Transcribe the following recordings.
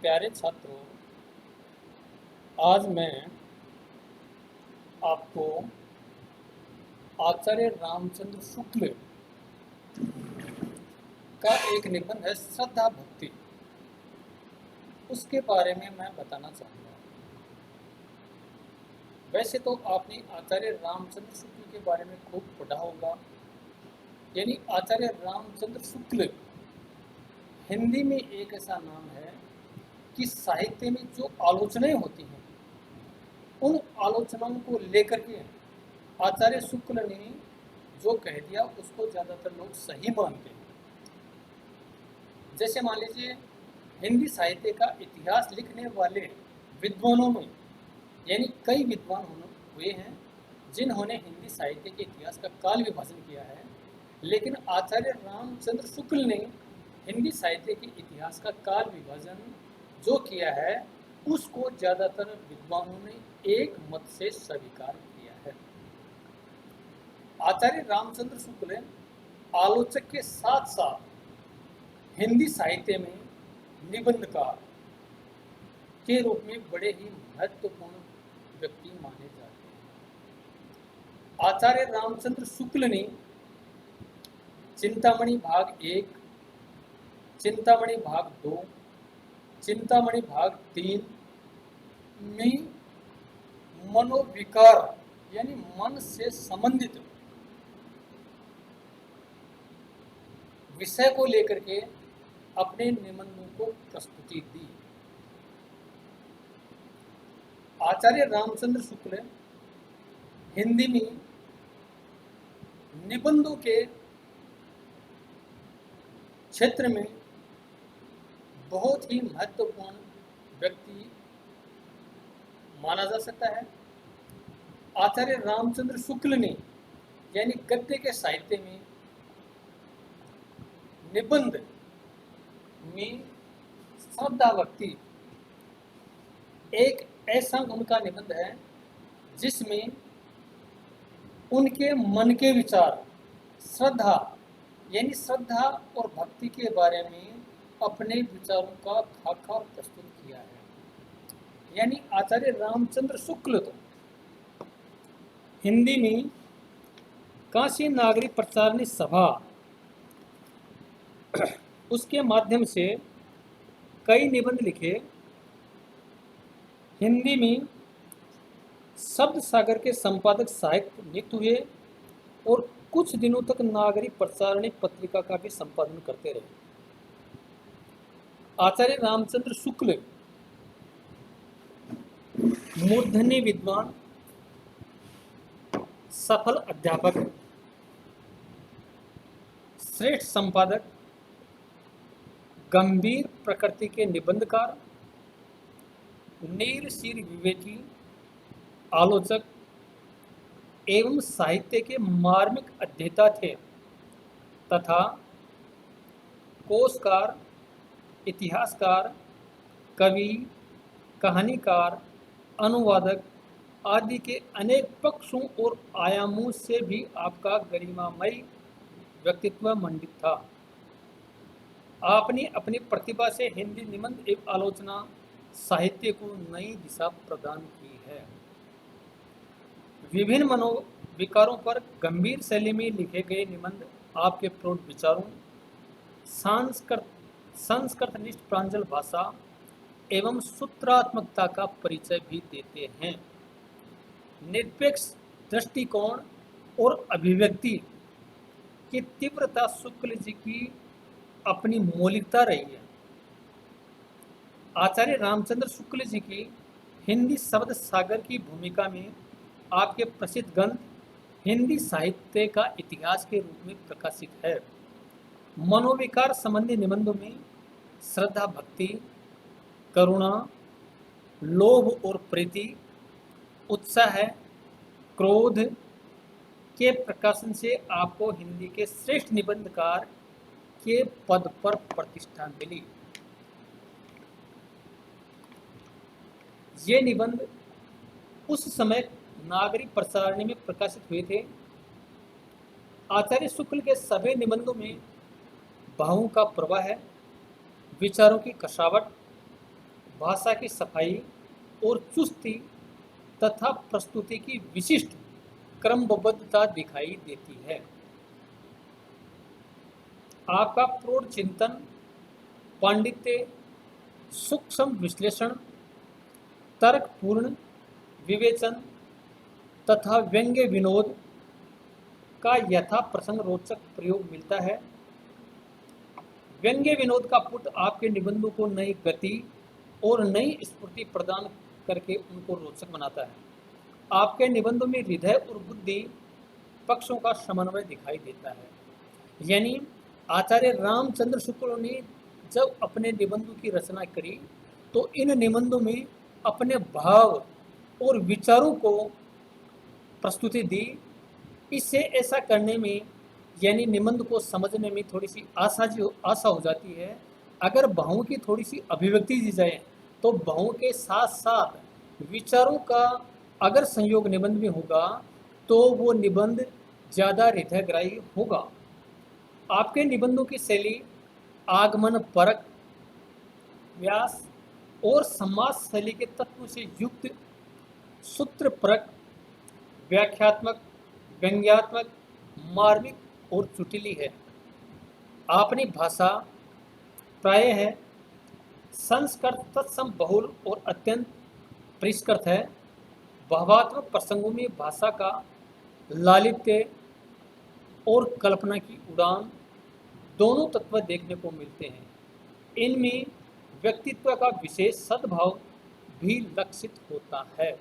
प्यारे छात्रों, आज मैं आपको आचार्य रामचंद्र शुक्ल का एक निबंध है श्रद्धा भक्ति, उसके बारे में मैं बताना चाहूँगा। वैसे तो आपने आचार्य रामचंद्र शुक्ल के बारे में खूब पढ़ा होगा। यानी आचार्य रामचंद्र शुक्ल हिंदी में एक ऐसा नाम है कि साहित्य में जो आलोचनाएं होती हैं, उन आलोचनाओं को लेकर के आचार्य शुक्ल ने जो कह दिया उसको ज़्यादातर लोग सही मानते हैं। जैसे मान लीजिए, हिंदी साहित्य का इतिहास लिखने वाले विद्वानों में यानी कई विद्वान हुए हैं जिन्होंने हिंदी साहित्य के इतिहास का काल विभाजन किया है, लेकिन आचार्य रामचंद्र शुक्ल ने हिंदी साहित्य के इतिहास का काल विभाजन जो किया है उसको ज़्यादातर विद्वानों ने एक मत से स्वीकार किया है। आचार्य रामचंद्र शुक्ल आलोचक के साथ साथ हिंदी साहित्य में निबंधकार के रूप में बड़े ही महत्वपूर्ण व्यक्ति माने जाते हैं। आचार्य रामचंद्र शुक्ल ने चिंतामणि भाग 1, चिंतामणि भाग 2, चिंतामणि भाग 3 में मनोविकार यानी मन से संबंधित विषय को लेकर के अपने निबंधों को प्रस्तुति दी। आचार्य रामचंद्र शुक्ल हिंदी में निबंधों के क्षेत्र में बहुत ही महत्वपूर्ण व्यक्ति माना जा सकता है। आचार्य रामचंद्र शुक्ल ने यानी गद्य के साहित्य में निबंध में श्रद्धा भक्ति एक ऐसा उनका निबंध है जिसमें उनके मन के विचार श्रद्धा यानी श्रद्धा और भक्ति के बारे में अपने विचारों का खाका प्रस्तुत किया है। यानी आचार्य रामचंद्र शुक्ल तो हिंदी में काशी नागरिक प्रचारणी सभा उसके माध्यम से कई निबंध लिखे। हिंदी में शब्द सागर के संपादक सहायक नियुक्त हुए और कुछ दिनों तक नागरिक प्रचारणी पत्रिका का भी संपादन करते रहे। आचार्य रामचंद्र शुक्ल मूर्धन्य विद्वान, सफल अध्यापक, श्रेष्ठ संपादक, गंभीर प्रकृति के निबंधकार, नीरशीर विवेकी आलोचक एवं साहित्य के मार्मिक अध्येता थे तथा कोशकार, इतिहासकार, कवि, कहानीकार, अनुवादक आदि के अनेक पक्षों और आयामों से भी आपका गरिमामयी व्यक्तित्व मंडित था। आपने अपनी प्रतिभा से हिंदी निबंध एवं आलोचना साहित्य को नई दिशा प्रदान की है। विभिन्न मनोविकारों पर गंभीर शैली में लिखे गए निबंध आपके प्रौढ़ विचारों, संस्कृतनिष्ठ प्रांजल भाषा एवं सूत्रात्मकता का परिचय भी देते हैं। निरपेक्ष दृष्टिकोण और अभिव्यक्ति की तीव्रता शुक्ल जी की अपनी मौलिकता रही है। आचार्य रामचंद्र शुक्ल जी की हिंदी शब्द सागर की भूमिका में आपके प्रसिद्ध ग्रंथ हिंदी साहित्य का इतिहास के रूप में प्रकाशित है। मनोविकार संबंधी निबंधों में श्रद्धा भक्ति, करुणा, लोभ और प्रीति, उत्साह, क्रोध के प्रकाशन से आपको हिंदी के श्रेष्ठ निबंधकार के पद पर प्रतिष्ठा मिली। ये निबंध उस समय नागरिक प्रचारणी में प्रकाशित हुए थे। आचार्य शुक्ल के सभी निबंधों में भावों का प्रवाह है, विचारों की कसावट, भाषा की सफाई और चुस्ती तथा प्रस्तुति की विशिष्ट क्रमबद्धता दिखाई देती है। आपका प्रौढ़ चिंतन, पांडित्य, सूक्ष्म विश्लेषण, तर्कपूर्ण विवेचन तथा व्यंग्य विनोद का यथा प्रसंग रोचक प्रयोग मिलता है। व्यंग्य विनोद का पुट आपके निबंधों को नई गति और नई स्फूर्ति प्रदान करके उनको रोचक बनाता है। आपके निबंधों में हृदय और बुद्धि पक्षों का समन्वय दिखाई देता है। यानी आचार्य रामचंद्र शुक्ल ने जब अपने निबंधों की रचना करी तो इन निबंधों में अपने भाव और विचारों को प्रस्तुति दी। इससे ऐसा करने में यानी निबंध को समझने में थोड़ी सी आशा हो जाती है। अगर भावों की थोड़ी सी अभिव्यक्ति दी जाए तो भावों के साथ साथ विचारों का अगर संयोग निबंध में होगा तो वो निबंध ज़्यादा हृदयग्राही होगा। आपके निबंधों की शैली आगमन परक, व्यास और समाज शैली के तत्वों से युक्त, सूत्र परक, व्याख्यात्मक, व्यंग्यात्मक, मार्मिक और चुटिली है। अपनी भाषा प्रायः है संस्कृत तत्सम बहुल और अत्यंत परिष्कृत है। भावात्मक प्रसंगों में भाषा का लालित्य और कल्पना की उड़ान दोनों तत्व देखने को मिलते हैं। इनमें व्यक्तित्व का विशेष सद्भाव भी लक्षित होता है।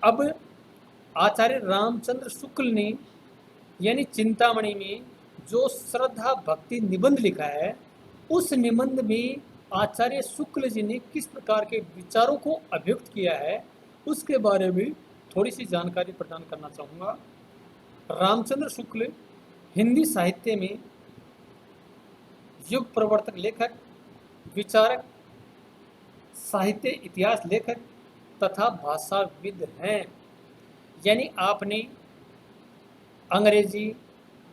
अब आचार्य रामचंद्र शुक्ल ने यानी चिंतामणि में जो श्रद्धा भक्ति निबंध लिखा है, उस निबंध में आचार्य शुक्ल जी ने किस प्रकार के विचारों को अभिव्यक्त किया है उसके बारे में थोड़ी सी जानकारी प्रदान करना चाहूँगा। रामचंद्र शुक्ल हिंदी साहित्य में युग प्रवर्तक लेखक, विचारक, साहित्य इतिहास लेखक तथा भाषाविद हैं। यानी आपने अंग्रेजी,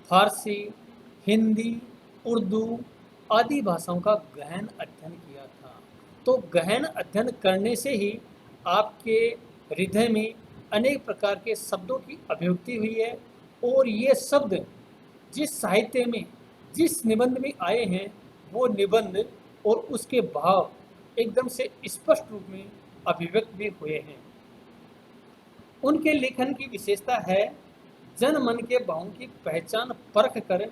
फारसी, हिंदी, उर्दू आदि भाषाओं का गहन अध्ययन किया था। तो गहन अध्ययन करने से ही आपके हृदय में अनेक प्रकार के शब्दों की अभिव्यक्ति हुई है और ये शब्द जिस साहित्य में जिस निबंध में आए हैं वो निबंध और उसके भाव एकदम से स्पष्ट रूप में अभिव्यक्त भी हुए हैं। उनके लेखन की विशेषता है जन मन के भावों की पहचान परख कर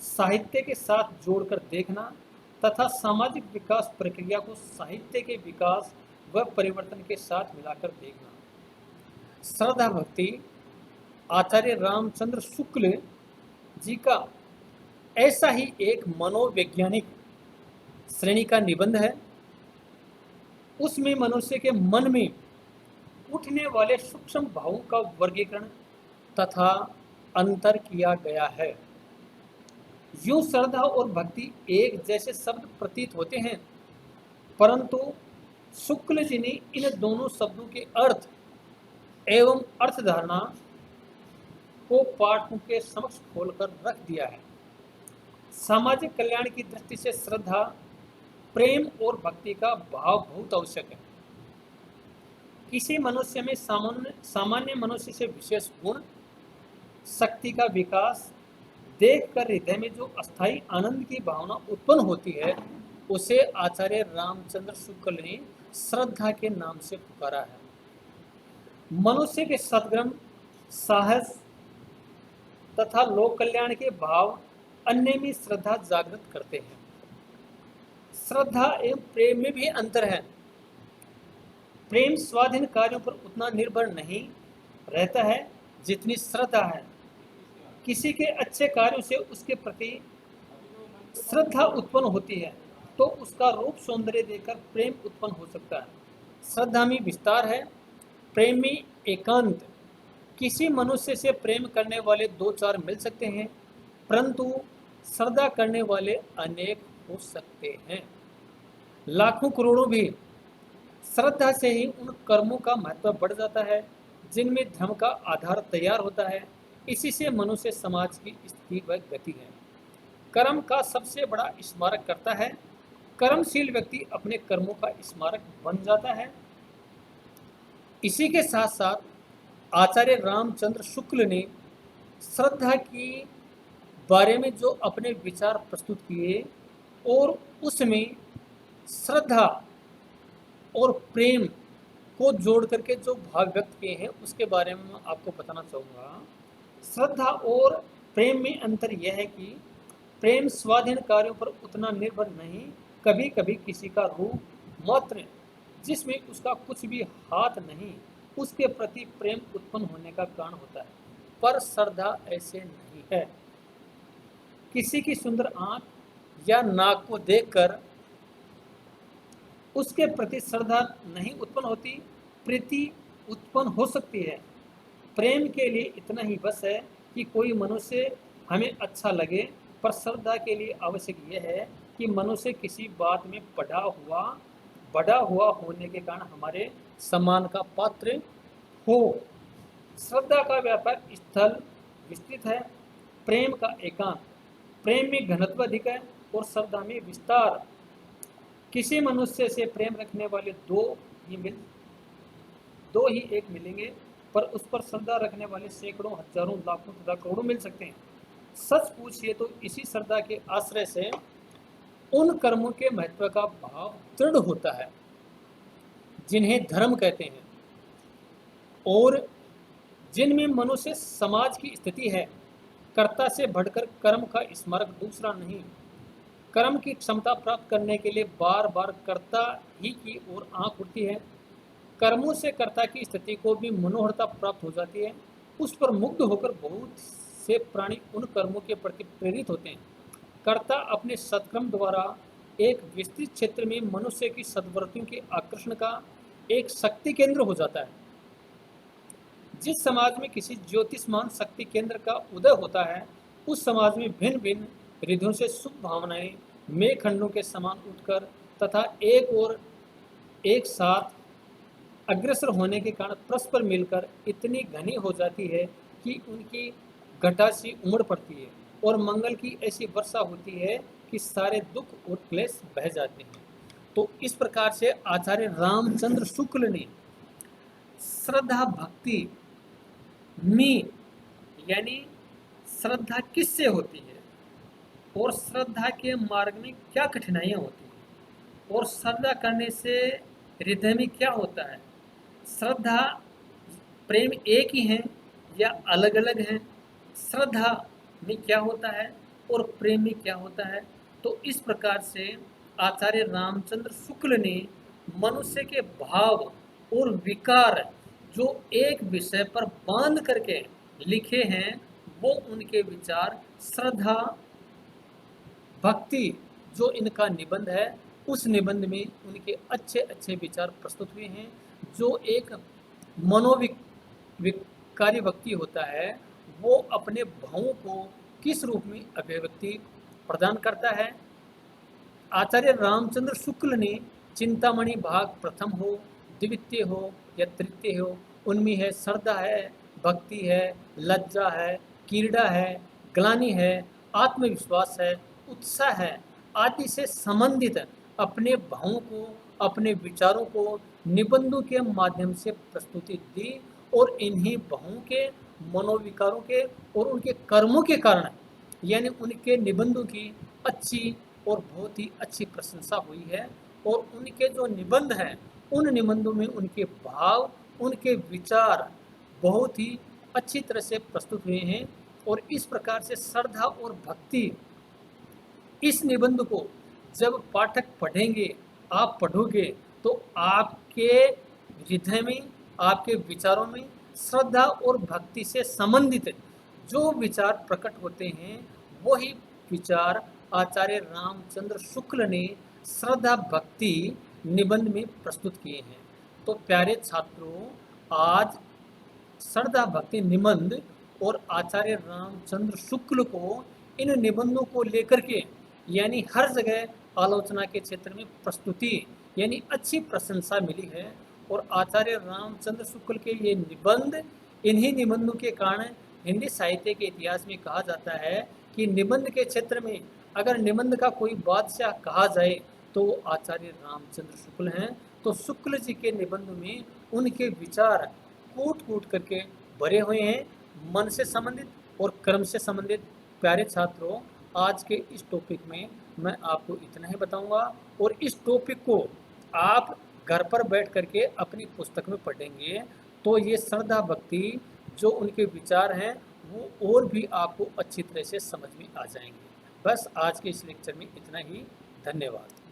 साहित्य के साथ जोड़कर देखना तथा सामाजिक विकास प्रक्रिया को साहित्य के विकास व परिवर्तन के साथ मिलाकर देखना। श्रद्धा भक्ति आचार्य रामचंद्र शुक्ल जी का ऐसा ही एक मनोवैज्ञानिक श्रेणी का निबंध है। उसमें मनुष्य के मन में उठने वाले सूक्ष्म भावों का वर्गीकरण तथा अंतर किया गया है। यूं श्रद्धा और भक्ति एक जैसे शब्द प्रतीत होते हैं, परंतु शुक्ल जी ने इन दोनों शब्दों के अर्थ एवं अर्थ धारणा को पाठकों के समक्ष खोलकर रख दिया है। सामाजिक कल्याण की दृष्टि से श्रद्धा, प्रेम और भक्ति का भाव बहुत आवश्यक है। किसी मनुष्य में सामान्य मनुष्य से विशेष गुण, शक्ति का विकास देखकर हृदय में जो अस्थायी आनंद की भावना उत्पन्न होती है उसे आचार्य रामचंद्र शुक्ल ने श्रद्धा के नाम से पुकारा है। मनुष्य के सद्गुण, साहस तथा लोक कल्याण के भाव अन्य में श्रद्धा जागृत करते हैं। श्रद्धा एवं प्रेम में भी अंतर है। प्रेम स्वाधीन कार्यों पर उतना निर्भर नहीं रहता है जितनी श्रद्धा है। किसी के अच्छे कार्यों से उसके प्रति श्रद्धा उत्पन्न होती है तो उसका रूप सौंदर्य देखकर प्रेम उत्पन्न हो सकता है। श्रद्धा में विस्तार है, प्रेम में एकांत। किसी मनुष्य से प्रेम करने वाले दो चार मिल सकते हैं, परंतु श्रद्धा करने वाले अनेक हो सकते हैं। लाखों करोड़ों भी। श्रद्धा से ही उन कर्मों का महत्व बढ़ जाता है जिनमें धर्म का आधार तैयार होता है। इसी से मनुष्य समाज की स्थिति व गति है। कर्म का सबसे बड़ा स्मारक करता है कर्मशील व्यक्ति अपने कर्मों का स्मारक बन जाता है। इसी के साथ साथ आचार्य रामचंद्र शुक्ल ने श्रद्धा की बारे में जो अपने विचार प्रस्तुत किए और उसमें श्रद्धा और प्रेम को जोड़ करके जो भाव व्यक्त किए हैं उसके बारे में मैं आपको बताना चाहूँगा। श्रद्धा और प्रेम में अंतर यह है कि प्रेम स्वाधीन कार्यों पर उतना निर्भर नहीं, कभी कभी किसी का रूप मात्र जिसमें उसका कुछ भी हाथ नहीं, उसके प्रति प्रेम उत्पन्न होने का कारण होता है। पर श्रद्धा ऐसे नहीं है। किसी की सुंदर आंख या नाक को देखकर उसके प्रति श्रद्धा नहीं उत्पन्न होती, प्रीति उत्पन्न हो सकती है। प्रेम के लिए इतना ही बस है कि कोई मनुष्य हमें अच्छा लगे, पर श्रद्धा के लिए आवश्यक यह है कि मनुष्य किसी बात में बड़ा हुआ होने के कारण हमारे सम्मान का पात्र हो। श्रद्धा का व्यापक स्थल विस्तृत है, प्रेम का एकांत। प्रेम में घनत्व अधिक है और श्रद्धा में विस्तार। किसी मनुष्य से प्रेम रखने वाले दो ही एक मिलेंगे, पर उस पर श्रद्धा रखने वाले सैकड़ों, हजारों, लाखों तथा करोड़ों मिल सकते हैं। सच पूछिए तो इसी श्रद्धा के आश्रय से उन कर्मों के महत्व का भाव दृढ़ होता है जिन्हें धर्म कहते हैं और जिनमें मनुष्य समाज की स्थिति है। कर्ता से बढ़कर कर्म का स्मारक दूसरा नहीं। कर्म की क्षमता प्राप्त करने के लिए बार बार कर्ता ही की ओर आंख उठती है। कर्मों से कर्ता की स्थिति को भी मनोहरता प्राप्त हो जाती है। उस पर मुग्ध होकर बहुत से प्राणी उन कर्मों के प्रति प्रेरित होते हैं। कर्ता अपने सत्कर्म द्वारा एक विस्तृत क्षेत्र में मनुष्य की सद्वृत्तियों के आकर्षण का एक शक्ति केंद्र हो जाता है। जिस समाज में किसी ज्योतिषमान शक्ति केंद्र का उदय होता है, उस समाज में भिन्न भिन्न रिधियों से शुभ भावनाएं मेघखंडों के समान उठकर तथा एक साथ अग्रसर होने के कारण परस्पर मिलकर इतनी घनी हो जाती है कि उनकी घटा सी उमड़ पड़ती है और मंगल की ऐसी वर्षा होती है कि सारे दुख और क्लेश बह जाते हैं। तो इस प्रकार से आचार्य रामचंद्र शुक्ल ने श्रद्धा भक्ति में यानी श्रद्धा किससे होती है और श्रद्धा के मार्ग में क्या कठिनाइयाँ होती हैं और श्रद्धा करने से हृदय में क्या होता है, श्रद्धा प्रेम एक ही हैं या अलग अलग हैं, श्रद्धा में क्या होता है और प्रेम में क्या होता है। तो इस प्रकार से आचार्य रामचंद्र शुक्ल ने मनुष्य के भाव और विकार जो एक विषय पर बांध करके लिखे हैं, वो उनके विचार श्रद्धा भक्ति जो इनका निबंध है, उस निबंध में उनके अच्छे अच्छे विचार प्रस्तुत हुए हैं। जो एक मनोविकारी व्यक्ति होता है, वो अपने भावों को किस रूप में अभिव्यक्ति प्रदान करता है। आचार्य रामचंद्र शुक्ल ने चिंतामणि भाग प्रथम हो, द्वितीय हो या तृतीय हो, उनमें है श्रद्धा है, भक्ति है, लज्जा है, क्रीड़ा है, ग्लानि है, आत्मविश्वास है, उत्साह है आदि से संबंधित अपने भावों को, अपने विचारों को निबंधों के माध्यम से प्रस्तुति दी और इन्हीं भावों के, मनोविकारों के और उनके कर्मों के कारण यानी उनके निबंधों की अच्छी और बहुत ही अच्छी प्रशंसा हुई है। और उनके जो निबंध हैं, उन निबंधों में उनके भाव, उनके विचार बहुत ही अच्छी तरह से प्रस्तुत हुए हैं। और इस प्रकार से श्रद्धा और भक्ति, इस निबंध को जब पाठक पढ़ेंगे, आप पढ़ोगे, तो आपके हृदय में, आपके विचारों में श्रद्धा और भक्ति से संबंधित जो विचार प्रकट होते हैं, वही विचार आचार्य रामचंद्र शुक्ल ने श्रद्धा भक्ति निबंध में प्रस्तुत किए हैं। तो प्यारे छात्रों, आज श्रद्धा भक्ति निबंध और आचार्य रामचंद्र शुक्ल को, इन निबंधों को लेकर के यानी हर जगह आलोचना के क्षेत्र में प्रस्तुति यानी अच्छी प्रशंसा मिली है। और आचार्य रामचंद्र शुक्ल के ये निबंध, इन्हीं निबंधों के कारण हिंदी साहित्य के इतिहास में कहा जाता है कि निबंध के क्षेत्र में अगर निबंध का कोई बादशाह कहा जाए तो वो आचार्य रामचंद्र शुक्ल हैं। तो शुक्ल जी के निबंध में उनके विचार कूट कूट करके भरे हुए हैं, मन से संबंधित और कर्म से संबंधित। प्यारे छात्रों, आज के इस टॉपिक में मैं आपको इतना ही बताऊंगा, और इस टॉपिक को आप घर पर बैठ करके अपनी पुस्तक में पढ़ेंगे तो ये श्रद्धा भक्ति जो उनके विचार हैं वो और भी आपको अच्छी तरह से समझ में आ जाएंगे। बस आज के इस लेक्चर में इतना ही। धन्यवाद।